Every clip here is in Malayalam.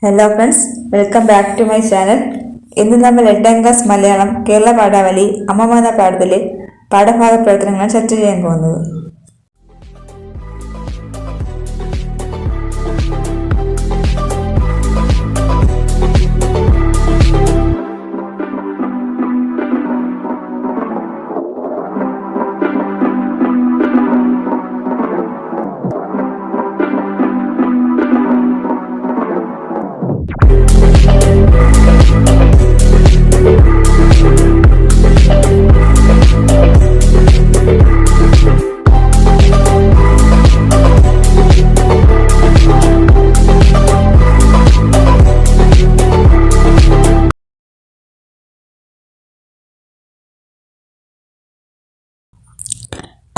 Hello friends, welcome back to my channel. ഇന്ന് നമ്മൾ 8ാം ക്ലാസ് മലയാളം കേരള പാഠാവലി അമ്മമ്മ എന്ന പാഠത്തിലെ പാഠഭാഗ പ്രവർത്തനങ്ങളാണ് ചർച്ച ചെയ്യാൻ പോകുന്നത്.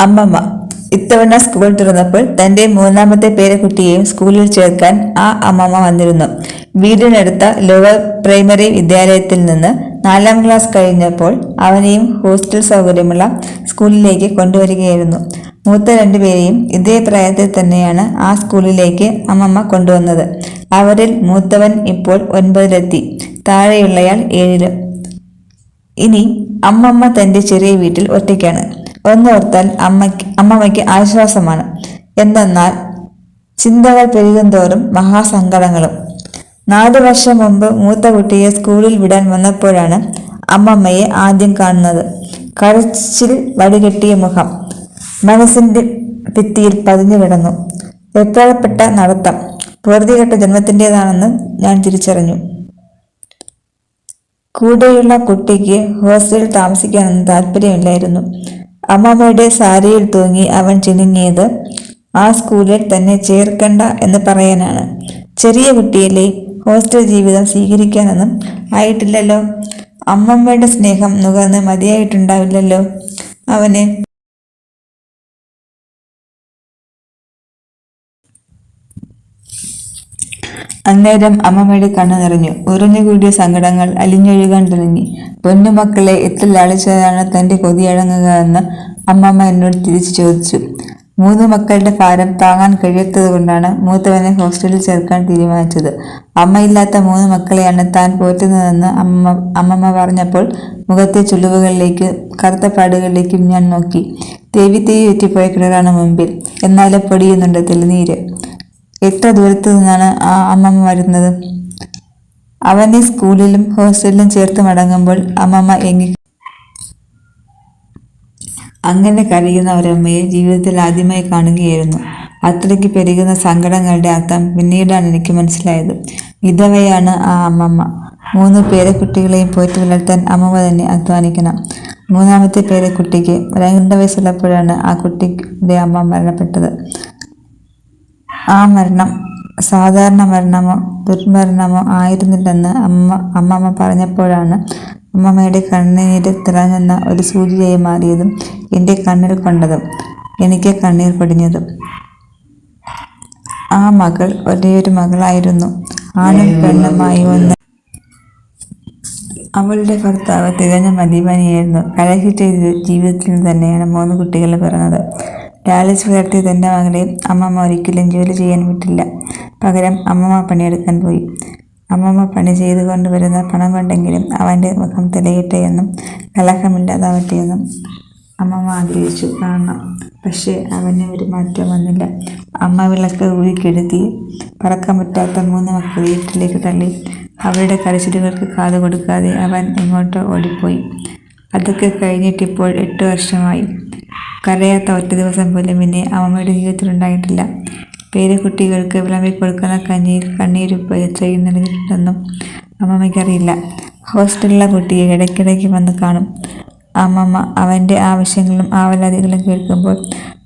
അമ്മമ്മ ഇത്തവണ സ്കൂൾ തുറന്നപ്പോൾ തന്റെ 3ാമത്തെ പേരക്കുട്ടിയെയും സ്കൂളിൽ ചേർക്കാൻ ആ അമ്മമ്മ വന്നിരുന്നു. വീടിനടുത്ത ലോവർ പ്രൈമറി വിദ്യാലയത്തിൽ നിന്ന് 4ാം ക്ലാസ് കഴിഞ്ഞപ്പോൾ അവനെയും ഹോസ്റ്റൽ സൗകര്യമുള്ള സ്കൂളിലേക്ക് കൊണ്ടുവരികയായിരുന്നു. മൂത്ത 2 പേരെയും ഇതേ പ്രായത്തിൽ തന്നെയാണ് ആ സ്കൂളിലേക്ക് അമ്മമ്മ കൊണ്ടുവന്നത്. അവരിൽ മൂത്തവൻ ഇപ്പോൾ 9ലെത്തി, താഴെയുള്ളയാൾ 7ലും. ഇനി അമ്മമ്മ തന്റെ ചെറിയ വീട്ടിൽ ഒറ്റയ്ക്കാണ്. ഒന്നോർത്താൽ അമ്മമ്മയ്ക്ക് ആശ്വാസമാണ്. എന്തെന്നാൽ ചിന്തകൾ പെരുകുന്തോറും മഹാസങ്കടങ്ങളും. 4 വർഷം മുമ്പ് മൂത്ത കുട്ടിയെ സ്കൂളിൽ വിടാൻ വന്നപ്പോഴാണ് അമ്മമ്മയെ ആദ്യം കാണുന്നത്. കരച്ചിൽ വടികെട്ടിയ മുഖം മനസ്സിന്റെ ഭിത്തിയിൽ പതിഞ്ഞു കിടന്നു. വെപ്രാളപ്പെട്ട നടത്തം പൊറുതികെട്ട ജന്മത്തിൻ്റെതാണെന്ന് ഞാൻ തിരിച്ചറിഞ്ഞു. കൂടെയുള്ള കുട്ടിക്ക് ഹോസ്റ്റലിൽ താമസിക്കാനൊന്നും താല്പര്യമില്ലായിരുന്നു. അമ്മമ്മയുടെ സാരിയിൽ തൂങ്ങി അവൻ ചിണുങ്ങിയത് ആ സ്കൂളിൽ തന്നെ ചേർക്കണ്ട എന്ന് പറയാനാണ്. ചെറിയ കുട്ടിയല്ലേ, ഹോസ്റ്റൽ ജീവിതം സ്വീകരിക്കാനൊന്നും ആയിട്ടില്ലല്ലോ. അമ്മമ്മയുടെ സ്നേഹം നുകർന്ന് മതിയായിട്ടുണ്ടാവില്ലല്ലോ അവന്. അന്നേരം അമ്മമ്മയുടെ കണ്ണു നിറഞ്ഞു. ഉറഞ്ഞുകൂടിയ സങ്കടങ്ങൾ അലിഞ്ഞൊഴുകാൻ തുടങ്ങി. പൊന്നുമക്കളെ എത്ര ലാളിച്ചതാണ് തന്റെ കൊതിയടങ്ങുക എന്ന് അമ്മമ്മ എന്നോട് തിരിച്ചു ചോദിച്ചു. 3 മക്കളുടെ ഭാരം താങ്ങാൻ കഴിയാത്തത് കൊണ്ടാണ് മൂത്തവനെ ഹോസ്റ്റലിൽ ചേർക്കാൻ തീരുമാനിച്ചത്. അമ്മയില്ലാത്ത 3 മക്കളെയാണ് താൻ പോറ്റുന്നതെന്ന് അമ്മമ്മ പറഞ്ഞപ്പോൾ മുഖത്തെ ചുളിവുകളിലേക്ക് കറുത്ത പാടുകളിലേക്കും ഞാൻ നോക്കി. തേവി ഒറ്റിപ്പോയ കിണറാണ് മുമ്പിൽ, എന്നാലും പൊടിയുന്നുണ്ട് തെളിനീര്. എത്ര ദൂരത്തു നിന്നാണ് ആ അമ്മമ്മ വരുന്നത്? അവനെ സ്കൂളിലും ഹോസ്റ്റലിലും ചേർത്ത് മടങ്ങുമ്പോൾ അമ്മമ്മ അങ്ങനെ കരയുന്ന ഒരമ്മയെ ജീവിതത്തിൽ ആദ്യമായി കാണുകയായിരുന്നു. അത്രയ്ക്ക് പെരുകുന്ന സങ്കടങ്ങളുടെ അർത്ഥം പിന്നീടാണ് എനിക്ക് മനസ്സിലായത്. വിധവയാണ് ആ അമ്മമ്മ. 3 പേരക്കുട്ടികളെയും പോറ്റി വളർത്താൻ അമ്മമ്മ തന്നെ അധ്വാനിക്കണം. 3ാമത്തെ പേരക്കുട്ടിക്ക് 2 വയസ്സുള്ളപ്പോഴാണ് ആ കുട്ടിയുടെ അമ്മ മരണപ്പെട്ടത്. ആ മരണം സാധാരണ മരണമോ ദുർമരണമോ ആയിരുന്നില്ലെന്ന് അമ്മമ്മ പറഞ്ഞപ്പോഴാണ് അമ്മമ്മയുടെ കണ്ണീര് തിളങ്ങുന്ന ഒരു സൂചിയായി മാറിയതും എൻ്റെ കണ്ണിൽ കൊണ്ടതും എനിക്ക് കണ്ണീർ പൊടിഞ്ഞതും. ആ മകൾ ഒരേയൊരു മകളായിരുന്നു. ആണും പെണ്ണുമായി ഒന്ന്. അവളുടെ ഭർത്താവ് തികഞ്ഞ മദ്യപാനിയായിരുന്നു. കലഹിച്ച ജീവിതത്തിൽ തന്നെയാണ് 3 കുട്ടികൾ പിറന്നത്. ലാളിച്ച് വളർത്തിയ തൻ്റെ മകളെ അമ്മമ്മ ഒരിക്കലും ജോലി ചെയ്യാൻ വിട്ടില്ല. പകരം അമ്മമ്മ പണിയെടുക്കാൻ പോയി. അമ്മമ്മ പണി ചെയ്തു കൊണ്ടുവരുന്ന പണം കൊണ്ടെങ്കിലും അവൻ്റെ മുഖം തെളിയട്ടെ എന്നും കലഹമില്ലാതാവട്ടെ എന്നും അമ്മമ്മ ആഗ്രഹിച്ചു കാണണം. പക്ഷേ അവന് ഒരു മാറ്റം വന്നില്ല. അമ്മ വിളക്ക് ഊതിക്കെടുത്തി പറക്കാൻ പറ്റാത്ത 3 മക്കളെ വീട്ടിലേക്ക് തള്ളി. അവരുടെ കരച്ചിലുകൾക്ക് കാതു കൊടുക്കാതെ അവൻ എങ്ങോട്ടോ ഓടിപ്പോയി. അതൊക്കെ കഴിഞ്ഞിട്ടിപ്പോൾ 8 വർഷമായി. കരയാത്ത ഒറ്റ ദിവസം പോലും പിന്നെ അമ്മമ്മയുടെ ജീവിതത്തിലുണ്ടായിട്ടില്ല. പേരക്കുട്ടികൾക്ക് വിളമ്പിക്കൊടുക്കുന്ന കഞ്ഞിയിൽ കണ്ണീരുപ്പ് ചെയ്യുന്നുണ്ടെന്നും അമ്മമ്മയ്ക്കറിയില്ല. ഹോസ്റ്റലിലെ കുട്ടിയെ ഇടയ്ക്കിടയ്ക്ക് വന്ന് കാണും അമ്മമ്മ. അവൻ്റെ ആവശ്യങ്ങളും ആവലാതികളും കേൾക്കുമ്പോൾ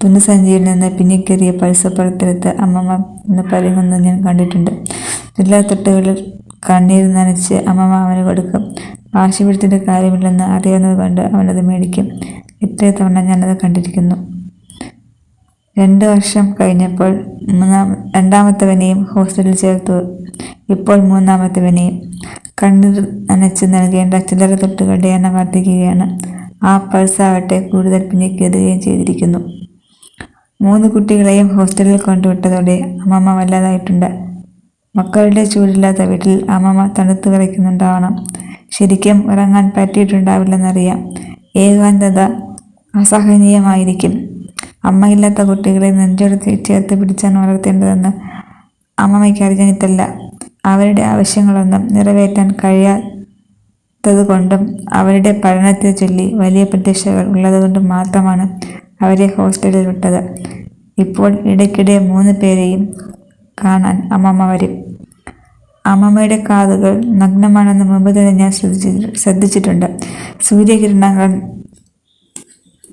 തുണിസഞ്ചിയിൽ നിന്ന് പിന്നിക്കേറിയ പൈസ പുറത്തെടുത്ത് അമ്മമ്മ എന്ന് പറയുന്നത് ഞാൻ കണ്ടിട്ടുണ്ട്. ജില്ലാത്തൊട്ടുകളിൽ കണ്ണീർ നനച്ച് അമ്മമ്മ അവന് കൊടുക്കും. വാശി പിടിച്ചിട്ട് കാര്യമില്ലെന്ന് അറിയാവുന്നത് കൊണ്ട് അവനത് മേടിക്കും. എത്ര തവണ ഞാനത് കണ്ടിരിക്കുന്നു. 2 വർഷം കഴിഞ്ഞപ്പോൾ 2ാമത്തവനെയും ഹോസ്റ്റലിൽ ചേർത്തു. ഇപ്പോൾ 3ാമത്തവനെയും. കണ്ണീർ നനച്ച് നൽകേണ്ട ചില്ലറ തൊട്ടുകളുടെ എണ്ണം വർദ്ധിക്കുകയാണ്. ആ പൾസാവട്ടെ കൂടുതൽ പിന്നിക്കേറുകയും ചെയ്തിരിക്കുന്നു. 3 കുട്ടികളെയും ഹോസ്റ്റലിൽ കൊണ്ടുവിട്ടതോടെ അമ്മമ്മ വല്ലാതായിട്ടുണ്ട്. മക്കളുടെ ചൂടില്ലാത്ത വീട്ടിൽ അമ്മമ്മ തണുത്തു വിറയ്ക്കുന്നുണ്ടാവണം. ശരിക്കും ഉറങ്ങാൻ പറ്റിയിട്ടുണ്ടാവില്ലെന്നറിയാം. ഏകാന്തത അസഹനീയമായിരിക്കും. അമ്മയില്ലാത്ത കുട്ടികളെ നെഞ്ചോട് ചേർത്ത് പിടിച്ചാണ് വളർത്തേണ്ടതെന്ന് അമ്മമ്മയ്ക്ക് അറിഞ്ഞിട്ടല്ല. അവരുടെ ആവശ്യങ്ങളൊന്നും നിറവേറ്റാൻ കഴിയാത്തതുകൊണ്ടും അവരുടെ പഠനത്തെ ചൊല്ലി വലിയ പ്രതീക്ഷകൾ ഉള്ളതുകൊണ്ടും മാത്രമാണ് അവരെ ഹോസ്റ്റലിൽ വിട്ടത്. ഇപ്പോൾ ഇടയ്ക്കിടെ 3 പേരെയും കാണാൻ അമ്മമ്മ വരും. അമ്മമ്മയുടെ കാതുകൾ നഗ്നമാണെന്ന് മുമ്പ് തന്നെ ഞാൻ ശ്രദ്ധിച്ചിട്ടുണ്ട്. സൂര്യകിരണങ്ങൾ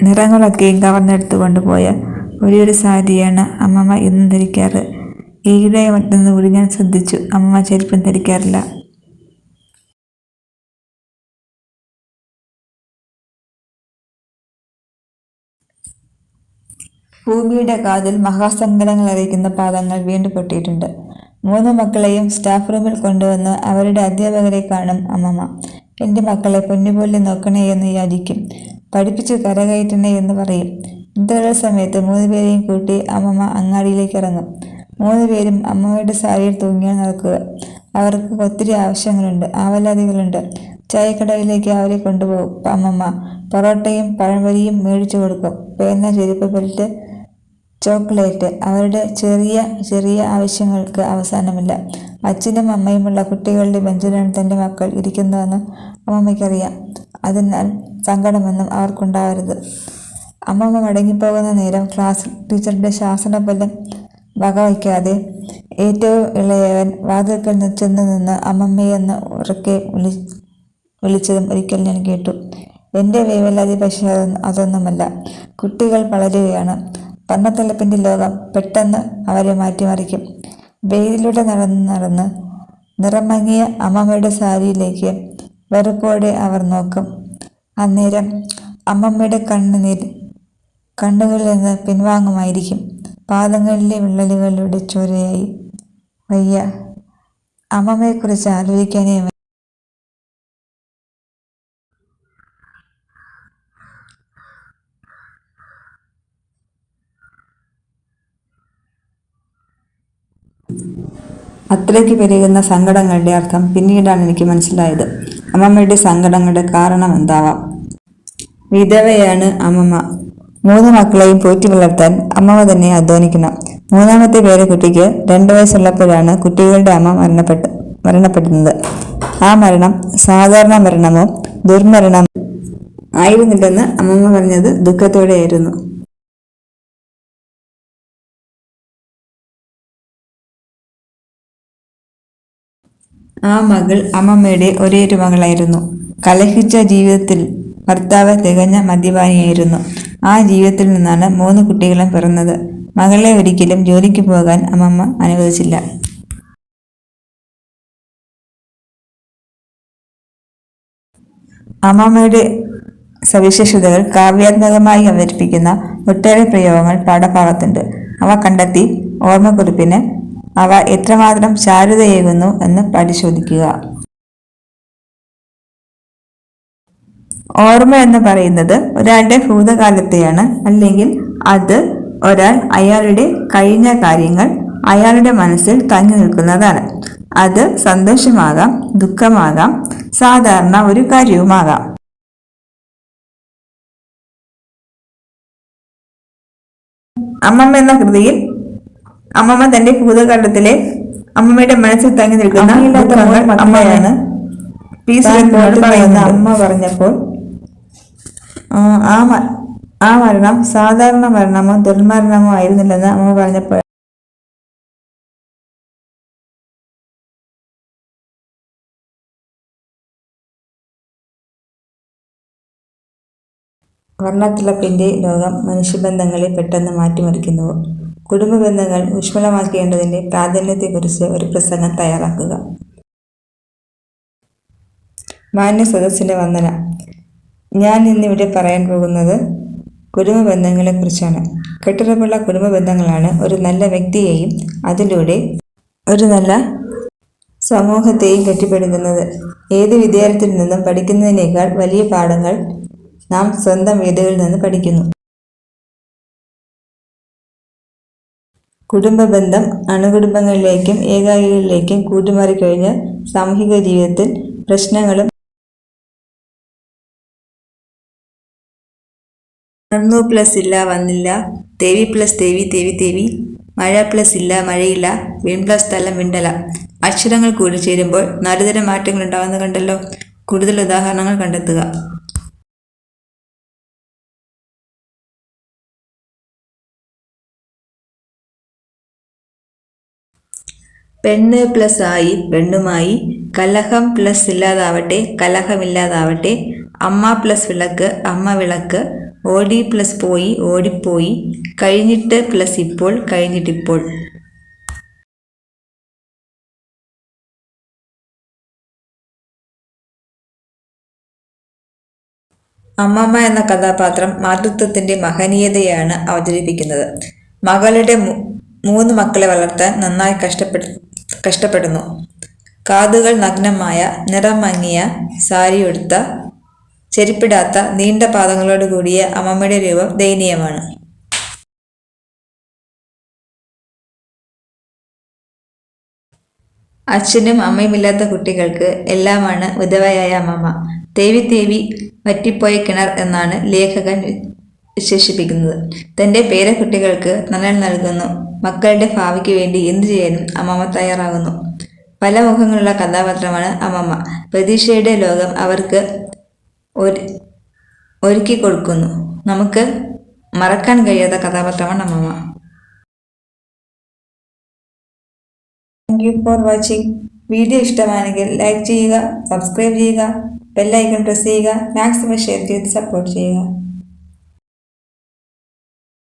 നിറങ്ങളൊക്കെയും കവർന്നെടുത്തു കൊണ്ടുപോയ ഒരേയൊരു സാരിയാണ് അമ്മമ്മ ഇന്നും ധരിക്കാറ്. ഈയിടെ മറ്റൊന്നുകൂടി ഞാൻ ശ്രദ്ധിച്ചു. അമ്മമ്മ ചെരുപ്പം ധരിക്കാറില്ല. ഭൂമിയുടെ കാതിൽ മഹാസങ്കടങ്ങൾ അറിയിക്കുന്ന പാദങ്ങൾ വീണ്ടും പൊട്ടിയിട്ടുണ്ട്. 3 മക്കളെയും സ്റ്റാഫ് റൂമിൽ കൊണ്ടുവന്ന് അവരുടെ അധ്യാപകരെ കാണും അമ്മമ്മ. എൻ്റെ മക്കളെ പൊന്നുപോലെ നോക്കണേ എന്ന് യാചിക്കും. പഠിപ്പിച്ച് കരകയറ്റണേ എന്ന് പറയും. ഇന്റർവെൽ സമയത്ത് 3 പേരെയും കൂട്ടി അമ്മമ്മ അങ്ങാടിയിലേക്ക് ഇറങ്ങും. 3 പേരും അമ്മമ്മയുടെ സാരിയിൽ തൂങ്ങിയാണ് നടക്കുക. അവർക്ക് ഒത്തിരി ആവശ്യങ്ങളുണ്ട്, ആവലാതികളുണ്ട്. ചായക്കടയിലേക്ക് അവരെ കൊണ്ടുപോകും അമ്മമ്മ. പൊറോട്ടയും പഴംപൊരിയും മേടിച്ചു കൊടുക്കും. പേന, ചെരുപ്പ്, ബെൽറ്റ്, ചോക്ലേറ്റ്. അവരുടെ ചെറിയ ചെറിയ ആവശ്യങ്ങൾക്ക് അവസാനമില്ല. അച്ഛനും അമ്മയുമുള്ള കുട്ടികളുടെ ബെഞ്ചിലാണ് തൻ്റെ മക്കൾ ഇരിക്കുന്നതെന്ന് അമ്മമ്മയ്ക്കറിയാം. അതിനാൽ സങ്കടമൊന്നും അവർക്കുണ്ടാവരുത്. അമ്മമ്മ മടങ്ങിപ്പോകുന്ന നേരം ക്ലാസ് ടീച്ചറുടെ ശാസനപോലും വകവയ്ക്കാതെ ഏറ്റവും ഇളയവൻ വാതിൽക്കൽ ചെന്ന് നിന്ന് അമ്മമ്മയെന്ന് ഉറക്കെ വിളിച്ചതും ഒരിക്കൽ ഞാൻ കേട്ടു. എൻ്റെ വേവലാതി പക്ഷേ അതൊന്നുമല്ല. കുട്ടികൾ വളരുകയാണ്. വർണ്ണത്തിളപ്പിൻ്റെ ലോകം പെട്ടെന്ന് അവരെ മാറ്റിമറിക്കും. വെയിലിലൂടെ നടന്ന് നിറമങ്ങിയ അമ്മമ്മയുടെ സാരിയിലേക്ക് വെറുപ്പോടെ അവർ നോക്കും. അന്നേരം അമ്മമ്മയുടെ കണ്ണുകളിൽ നിന്ന് പിൻവാങ്ങുമായിരിക്കും. പാദങ്ങളിലെ വിള്ളലുകളുടെ ചോരയായി. വയ്യ, അമ്മമ്മയെക്കുറിച്ച് ആലോചിക്കാനേ. അത്രയ്ക്ക് പെരുകുന്ന സങ്കടങ്ങളുടെ അർത്ഥം പിന്നീടാണ് എനിക്ക് മനസ്സിലായത്. അമ്മമ്മയുടെ സങ്കടങ്ങളുടെ കാരണം എന്താവാം? വിധവയാണ് അമ്മമ്മ. 3 മക്കളെയും പോറ്റി വളർത്താൻ അമ്മമ്മ തന്നെ അധ്വാനിക്കണം. 3ാമത്തെ പേരക്കുട്ടിക്ക് 2 വയസ്സുള്ളപ്പോഴാണ് കുട്ടികളുടെ അമ്മ മരണപ്പെടുന്നത്. ആ മരണം സാധാരണ മരണമോ ദുർമരണമോ ആയിരുന്നില്ലെന്ന് അമ്മമ്മ പറഞ്ഞത് ദുഃഖത്തോടെയായിരുന്നു. ആ മകൾ അമ്മമ്മയുടെ ഒരേയൊരു മകളായിരുന്നു. കലഹിച്ച ജീവിതത്തിൽ ഭർത്താവ് തികഞ്ഞ മദ്യപാനിയായിരുന്നു. ആ ജീവിതത്തിൽ നിന്നാണ് 3 കുട്ടികളും പിറന്നത്. മകളെ ഒരിക്കലും ജോലിക്ക് പോകാൻ അമ്മമ്മ അനുവദിച്ചില്ല. അമ്മമ്മയുടെ സവിശേഷതകൾ കാവ്യാത്മകമായി അവതരിപ്പിക്കുന്ന ഒട്ടേറെ പ്രയോഗങ്ങൾ പാഠഭാഗത്തുണ്ട്. അവ കണ്ടെത്തി ഓർമ്മക്കുറിപ്പിന് അവ എത്രമാത്രം ചാരുതയേകുന്നു എന്ന് പരിശോധിക്കുക. ഓർമ്മ എന്ന് പറയുന്നത് ഒരാളുടെ ഭൂതകാലത്തെയാണ്. അല്ലെങ്കിൽ അത് അയാളുടെ കഴിഞ്ഞ കാര്യങ്ങൾ അയാളുടെ മനസ്സിൽ തങ്ങി നിൽക്കുന്നതാണ്. അത് സന്തോഷമാകാം, ദുഃഖമാകാം, സാധാരണ ഒരു കാര്യവുമാകാം. അമ്മമ്മ എന്ന കൃതിയിൽ അമ്മമ്മ തന്റെ ഭൂതകാലത്തിലെ അമ്മമ്മയുടെ മനസ്സിൽ തങ്ങി നിൽക്കുന്ന അമ്മയാണ് പറയുന്ന അമ്മ പറഞ്ഞപ്പോൾ ആ മരണം സാധാരണ മരണമോ ദുർമരണമോ ആയിരുന്നില്ലെന്ന് അമ്മ പറഞ്ഞപ്പോൾ വർണ്ണത്തിളപ്പിന്റെ ലോകം മനുഷ്യബന്ധങ്ങളെ പെട്ടെന്ന് മാറ്റിമറിക്കുന്നുവോ? കുടുംബ ബന്ധങ്ങൾ ഊഷ്മളമാക്കേണ്ടതിന്റെ പ്രാധാന്യത്തെക്കുറിച്ച് ഒരു പ്രസംഗം തയ്യാറാക്കുക. മാന്യ സദസ്സിന് വന്ദന. ഞാൻ ഇന്നിവിടെ പറയാൻ പോകുന്നത് കുടുംബ ബന്ധങ്ങളെക്കുറിച്ചാണ്. കെട്ടുറപ്പുള്ള കുടുംബ ബന്ധങ്ങളാണ് ഒരു നല്ല വ്യക്തിയെയും അതിലൂടെ ഒരു നല്ല സമൂഹത്തെയും കെട്ടിപ്പടുക്കുന്നത്. ഏത് വിദ്യാലയത്തിൽ നിന്നും പഠിക്കുന്നതിനേക്കാൾ വലിയ പാഠങ്ങൾ നാം സ്വന്തം വീടുകളിൽ നിന്ന് പഠിക്കുന്നു. കുടുംബ ബന്ധം അണുകുടുംബങ്ങളിലേക്കും ഏകാകികളിലേക്കും കൂട്ടുമാറിക്കഴിഞ്ഞ് സാമൂഹിക ജീവിതത്തിൽ പ്രശ്നങ്ങളും വന്നു പ്ലസ് ഇല്ല വന്നില്ല, തേവി പ്ലസ് തേവി തേവി തേവി, മഴ പ്ലസ് ഇല്ല മഴയില്ല, വിൺ പ്ലസ് സ്ഥലം വിണ്ടല. അക്ഷരങ്ങൾ കൂടി ചേരുമ്പോൾ നാലുതരം മാറ്റങ്ങൾ ഉണ്ടാകുന്നത് കണ്ടല്ലോ. കൂടുതൽ ഉദാഹരണങ്ങൾ കണ്ടെത്തുക. പെണ്ണ് പ്ലസ് ആയി പെണ്ണുമായി, കലഹം പ്ലസ് ഇല്ലാതാവട്ടെ കലഹമില്ലാതാവട്ടെ, അമ്മ പ്ലസ് വിളക്ക് അമ്മ വിളക്ക്, ഓടി പ്ലസ് പോയി ഓടിപ്പോയി, കഴിഞ്ഞിട്ട് പ്ലസ് ഇപ്പോൾ കഴിഞ്ഞിട്ടിപ്പോൾ. അമ്മമ്മ എന്ന കഥാപാത്രം മാതൃത്വത്തിന്റെ മഹനീയതയാണ് അവതരിപ്പിക്കുന്നത്. മകളുടെ 3 മക്കളെ വളർത്താൻ നന്നായി കഷ്ടപ്പെടുന്നു. കാതുകൾ നഗ്നമായ, നിറം മങ്ങിയ സാരിയുടുത്ത, ചെരുപ്പിടാത്ത, നീണ്ട പാദങ്ങളോട് കൂടിയ അമ്മമ്മയുടെ രൂപം ദയനീയമാണ്. അച്ഛനും അമ്മയുമില്ലാത്ത കുട്ടികൾക്ക് എല്ലാമാണ് വിധവയായ അമ്മമ്മ. തേവി തേവി വറ്റിപ്പോയ കിണർ എന്നാണ് ലേഖകൻ വിശേഷിപ്പിക്കുന്നത്. തന്റെ പേരക്കുട്ടികൾക്ക് തണൽ നൽകുന്നു. മക്കളുടെ ഭാവിക്ക് വേണ്ടി എന്തു ചെയ്യാനും അമ്മമ്മ തയ്യാറാകുന്നു. പല മുഖങ്ങളുള്ള കഥാപാത്രമാണ് അമ്മമ്മ. പ്രതീക്ഷയുടെ ലോകം അവർക്ക് ഒരുക്കി കൊടുക്കുന്നു. നമുക്ക് മറക്കാൻ കഴിയാത്ത കഥാപാത്രമാണ് അമ്മമ്മ. Thank you for watching. Video ഇഷ്ടമാണെങ്കിൽ ലൈക്ക് ചെയ്യുക, സബ്സ്ക്രൈബ് ചെയ്യുക, ബെൽ ഐക്കൺ പ്രസ് ചെയ്യുക, മാക്സിമം ഷെയർ ചെയ്ത് സപ്പോർട്ട് ചെയ്യുക.